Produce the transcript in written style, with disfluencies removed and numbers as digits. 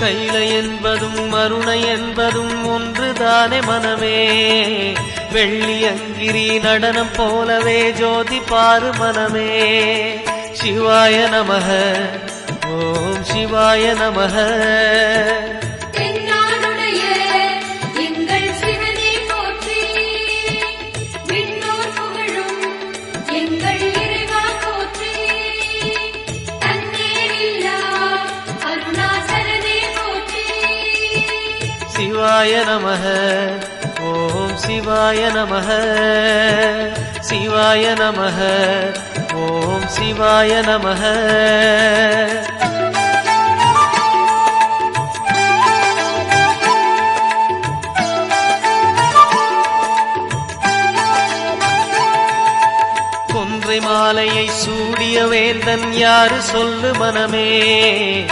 கைலை என்பதும் மருணை என்பதும் ஒன்றுதானே மனமே. வெள்ளியங்கிரி நடனம் போலவே ஜோதி பாரு மனமே. சிவாய நமக ஓம் சிவாய நமக. சிவாய நமக ஓம் சிவாய நமக. சிவாய நமக ஓம் சிவாய நமக. கொன்றை மாலையை சூடிய வேந்தன் யாரு சொல்லு மனமே.